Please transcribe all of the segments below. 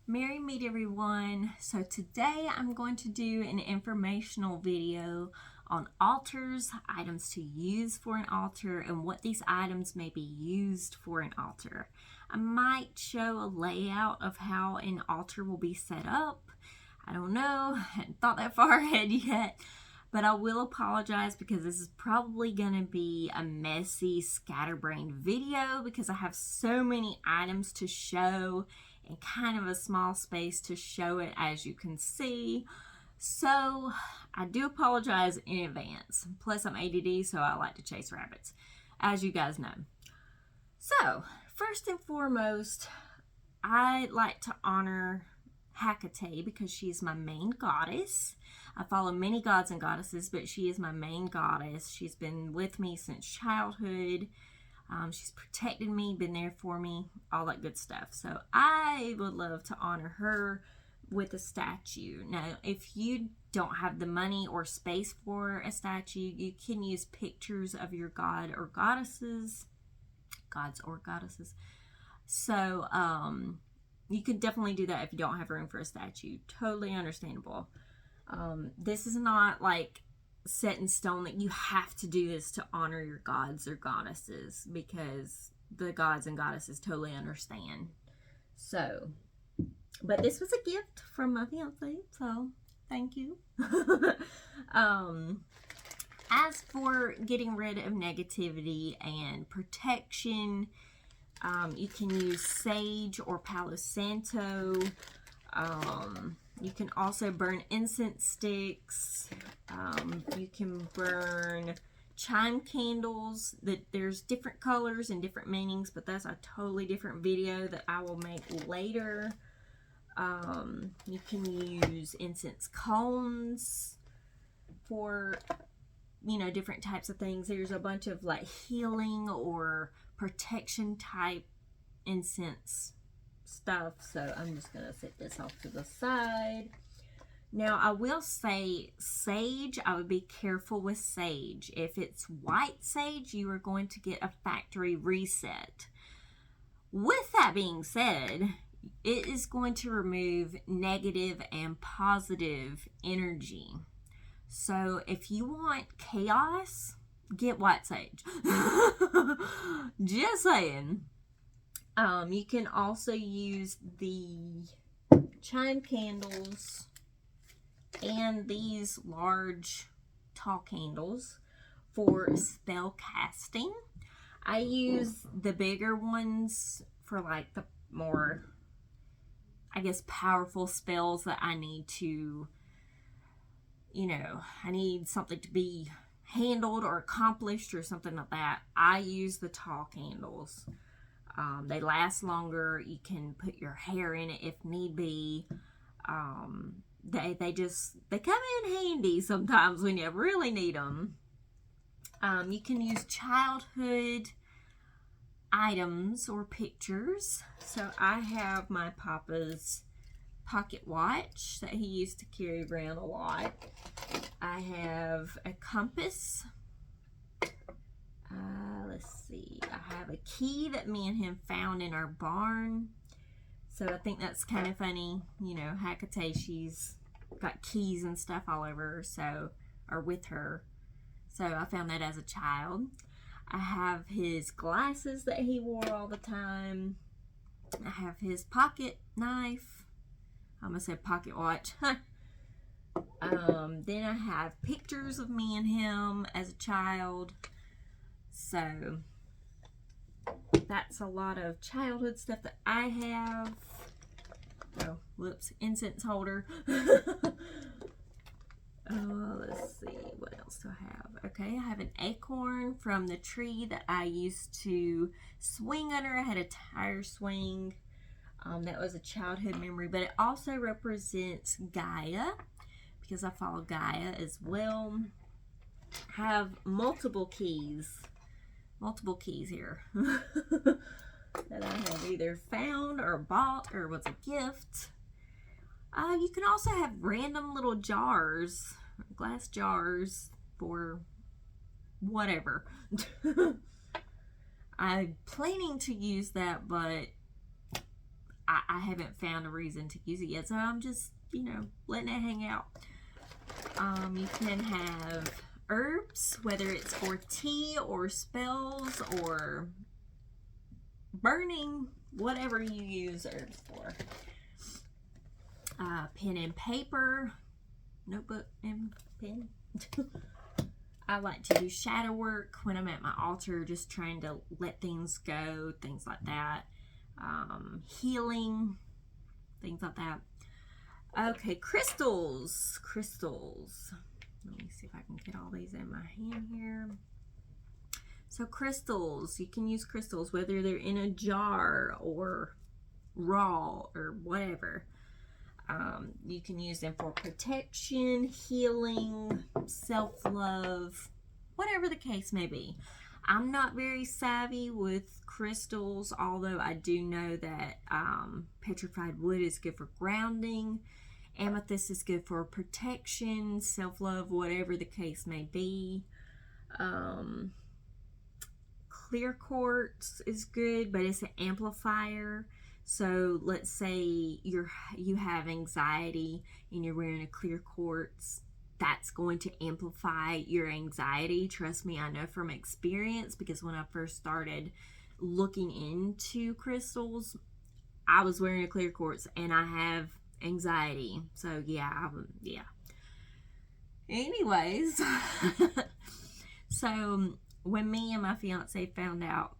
Merry meet everyone. So today I'm going to do an informational video on altars, items to use for an altar, and what these items may be used for an altar. I might show a layout of how an altar will be set up. I don't know, I hadn't thought that far ahead yet. But I will apologize because this is probably going to be a messy, scatterbrained video because I have so many items to show and kind of a small space to show it, as you can see. So I do apologize in advance. Plus I'm ADD, so I like to chase rabbits, as you guys know. So first and foremost, I like to honor Hecate because she is my main goddess. I follow many gods and goddesses, but she is my main goddess. She's been with me since childhood. She's protected me, been there for me, all that good stuff. So I would love to honor her with a statue. Now, if you don't have the money or space for a statue, you can use pictures of your god or goddesses. Gods or goddesses. So, you can definitely do that if you don't have room for a statue. Totally understandable. This is not like set in stone that you have to do this to honor your gods or goddesses, because the gods and goddesses totally understand. So, but this was a gift from my fiance, so thank you. As for getting rid of negativity and protection, you can use sage or Palo Santo. You can also burn incense sticks. You can burn chime candles. There's different colors and different meanings, but that's a totally different video that I will make later. You can use incense cones for, different types of things. There's a bunch of like healing or protection type incense stuff, so I'm just gonna set this off to the side. Now I will say sage, I would be careful with sage. If it's white sage, you are going to get a factory reset. With that being said, it is going to remove negative and positive energy. So if you want chaos, get white sage. Just saying. You can also use the chime candles and these large tall candles for spell casting. I use the bigger ones for like the more, I guess, powerful spells that I need to, I need something to be handled or accomplished or something like that. I use the tall candles. They last longer. You can put your hair in it if need be. They come in handy sometimes when you really need them. You can use childhood items or pictures. So I have my Papa's pocket watch that he used to carry around a lot. I have a compass. Let's see. I have a key that me and him found in our barn. So I think that's kind of funny. Hecate, she's got keys and stuff all over her, or with her. So I found that as a child. I have his glasses that he wore all the time. I have his pocket knife. I almost said pocket watch. Then I have pictures of me and him as a child. So that's a lot of childhood stuff that I have. Oh, whoops, incense holder. Let's see, what else do I have? Okay, I have an acorn from the tree that I used to swing under. I had a tire swing. That was a childhood memory, but it also represents Gaia because I follow Gaia as well. I have multiple keys here that I have either found or bought or was a gift. You can also have random little jars, glass jars for whatever. I'm planning to use that, but I haven't found a reason to use it yet, so I'm just, letting it hang out. You can have herbs, whether it's for tea or spells or burning, whatever you use herbs for. Pen and paper, notebook and pen. I like to do shadow work when I'm at my altar, just trying to let things go, things like that. Healing, things like that. Okay, crystals. Let me see if I can get all these in my hand here. So crystals, you can use crystals, whether they're in a jar or raw or whatever. You can use them for protection, healing, self-love, whatever the case may be. I'm not very savvy with crystals, although I do know that petrified wood is good for grounding. Amethyst is good for protection, self-love, whatever the case may be. Clear quartz is good, but it's an amplifier. So let's say you have anxiety and you're wearing a clear quartz. That's going to amplify your anxiety. Trust me, I know from experience, because when I first started looking into crystals, I was wearing a clear quartz and I have anxiety. So yeah. Anyways, so when me and my fiance found out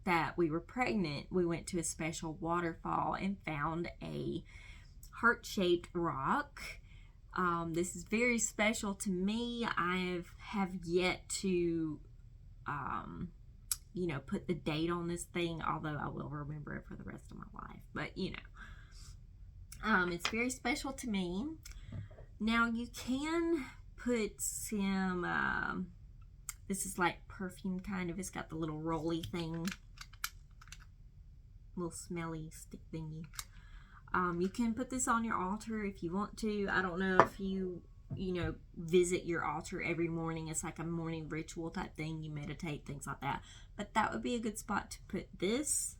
that we were pregnant, we went to a special waterfall and found a heart-shaped rock. This is very special to me. I have yet to, put the date on this thing, although I will remember it for the rest of my life. But, it's very special to me. Now, you can put some, this is like perfume kind of. It's got the little rolly thing, little smelly stick thingy. You can put this on your altar if you want to. I don't know if you visit your altar every morning. It's like a morning ritual type thing. You meditate, things like that. But that would be a good spot to put this.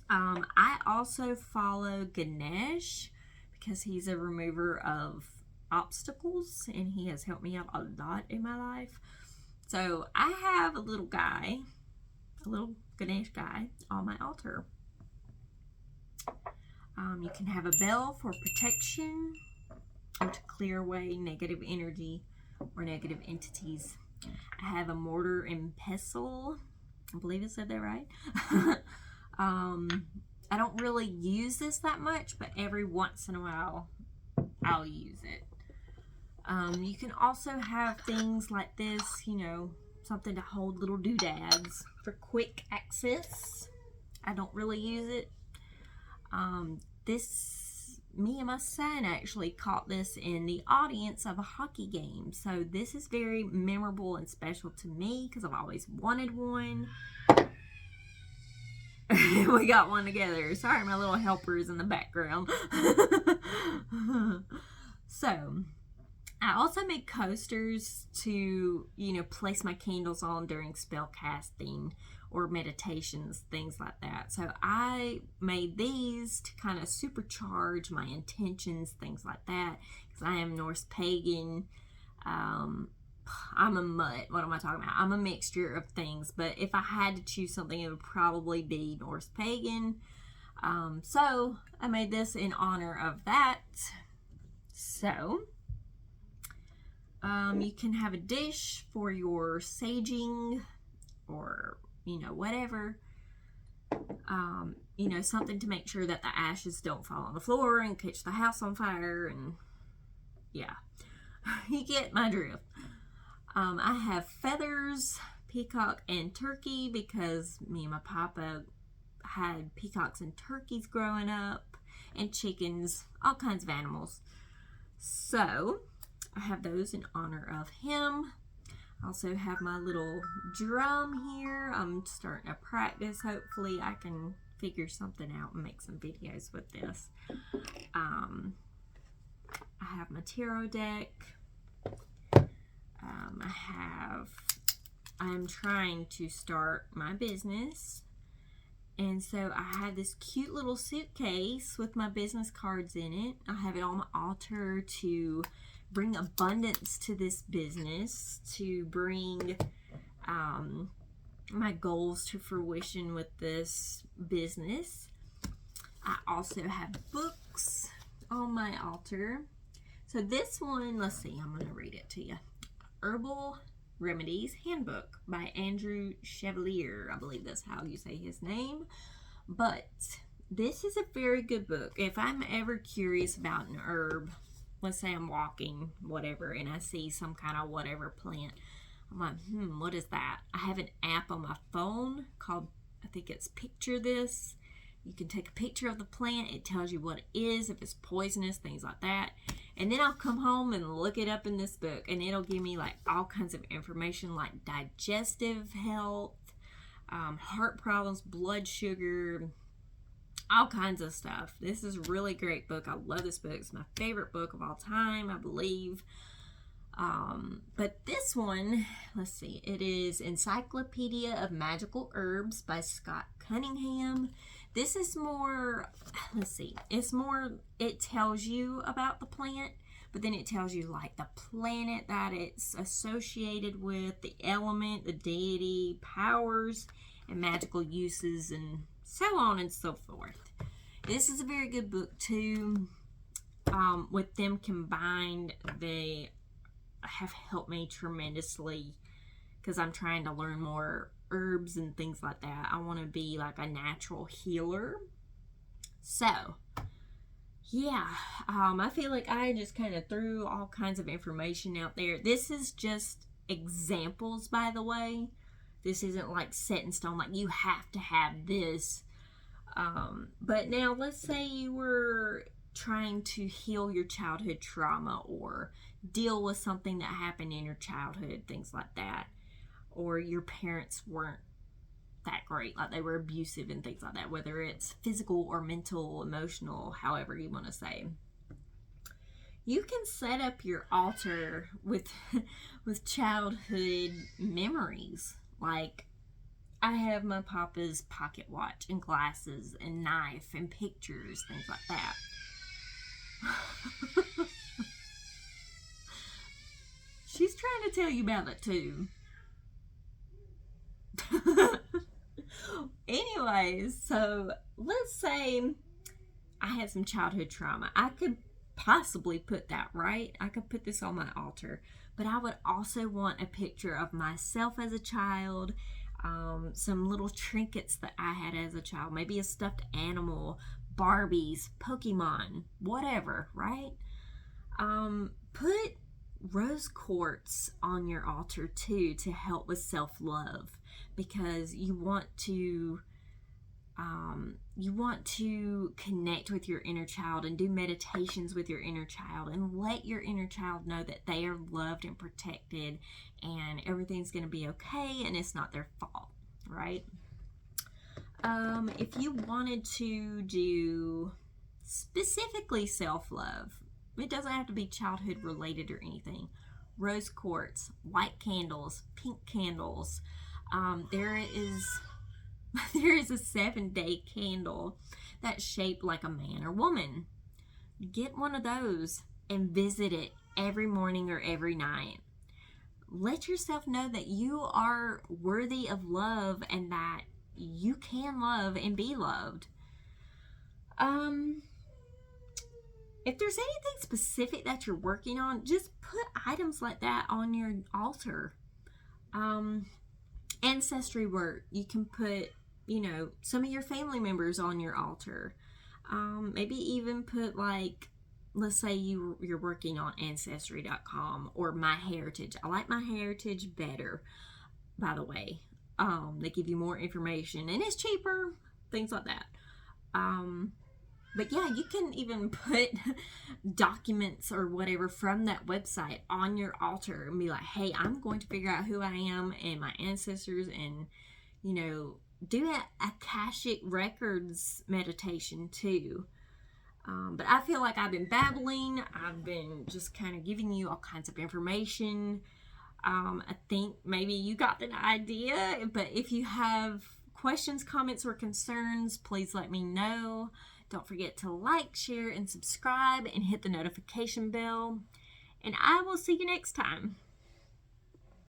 I also follow Ganesh because he's a remover of obstacles and he has helped me out a lot in my life. So I have a little Ganesh guy on my altar. You can have a bell for protection or to clear away negative energy or negative entities. I have a mortar and pestle. I believe I said that right. I don't really use this that much, but every once in a while I'll use it. You can also have things like this, something to hold little doodads for quick access. I don't really use it. Me and my son actually caught this in the audience of a hockey game. So this is very memorable and special to me because I've always wanted one. We got one together. Sorry, my little helper is in the background. So, I also make coasters to, place my candles on during spell casting or meditations, things like that. So I made these to kind of supercharge my intentions, things like that. Because I am Norse pagan. I'm a mutt. What am I talking about? I'm a mixture of things. But if I had to choose something, it would probably be Norse pagan. So I made this in honor of that. So you can have a dish for your saging or, whatever. Something to make sure that the ashes don't fall on the floor and catch the house on fire. And yeah, you get my drift. I have feathers, peacock, and turkey because me and my papa had peacocks and turkeys growing up, and chickens, all kinds of animals. So I have those in honor of him. I also have my little drum here. I'm starting to practice. Hopefully I can figure something out and make some videos with this. I have my tarot deck. I'm trying to start my business, And so I have this cute little suitcase with my business cards in it. I have it on my altar to bring abundance to this business, to bring my goals to fruition with this business. I also have books on my altar. So this one, let's see, I'm going to read it to you. Herbal Remedies Handbook by Andrew Chevalier. I believe that's how you say his name. But this is a very good book. If I'm ever curious about an herb, let's say I'm walking, whatever, and I see some kind of whatever plant, I'm like, what is that? I have an app on my phone called, I think it's Picture This. You can take a picture of the plant. It tells you what it is, if it's poisonous, things like that. And then I'll come home and look it up in this book, and it'll give me like all kinds of information like digestive health, heart problems, blood sugar, all kinds of stuff. This is a really great book. I love this book. It's my favorite book of all time, I believe. But this one, let's see, it is Encyclopedia of Magical Herbs by Scott Cunningham. This is more, let's see, it's more, it tells you about the plant, but then it tells you like the planet that it's associated with, the element, the deity, powers, and magical uses, and so on and so forth. This is a very good book too. With them combined, they have helped me tremendously because I'm trying to learn more herbs and things like that. I want to be like a natural healer. So yeah, I feel like I just kind of threw all kinds of information out there. This is just examples, by the way. This isn't like set in stone, like you have to have this. But now let's say you were trying to heal your childhood trauma or deal with something that happened in your childhood, things like that. Or your parents weren't that great, like they were abusive and things like that, whether it's physical or mental, emotional, however you want to say. You can set up your altar with childhood memories. Like I have my papa's pocket watch and glasses and knife and pictures, things like that. She's trying to tell you about it too. Anyways, so let's say I had some childhood trauma. I could possibly put that, right? I could put this on my altar, but I would also want a picture of myself as a child, some little trinkets that I had as a child, maybe a stuffed animal, Barbies, Pokemon, whatever, right? Put rose quartz on your altar too to help with self-love, because you want to connect with your inner child and do meditations with your inner child and let your inner child know that they are loved and protected and everything's going to be okay and it's not their fault, right? If you wanted to do specifically self-love, it doesn't have to be childhood related or anything. Rose quartz, white candles, pink candles. There is a 7-day candle that's shaped like a man or woman. Get one of those and visit it every morning or every night. Let yourself know that you are worthy of love and that you can love and be loved. If there's anything specific that you're working on, just put items like that on your altar. Ancestry work, you can put, some of your family members on your altar. Maybe even put like, let's say you're working on Ancestry.com or MyHeritage. I like MyHeritage better, by the way. They give you more information and it's cheaper, things like that. But yeah, you can even put documents or whatever from that website on your altar and be like, hey, I'm going to figure out who I am and my ancestors and, do that Akashic Records meditation too. But I feel like I've been babbling. I've been just kind of giving you all kinds of information. I think maybe you got an idea, but if you have questions, comments, or concerns, please let me know. Don't forget to like, share, and subscribe, and hit the notification bell. And I will see you next time.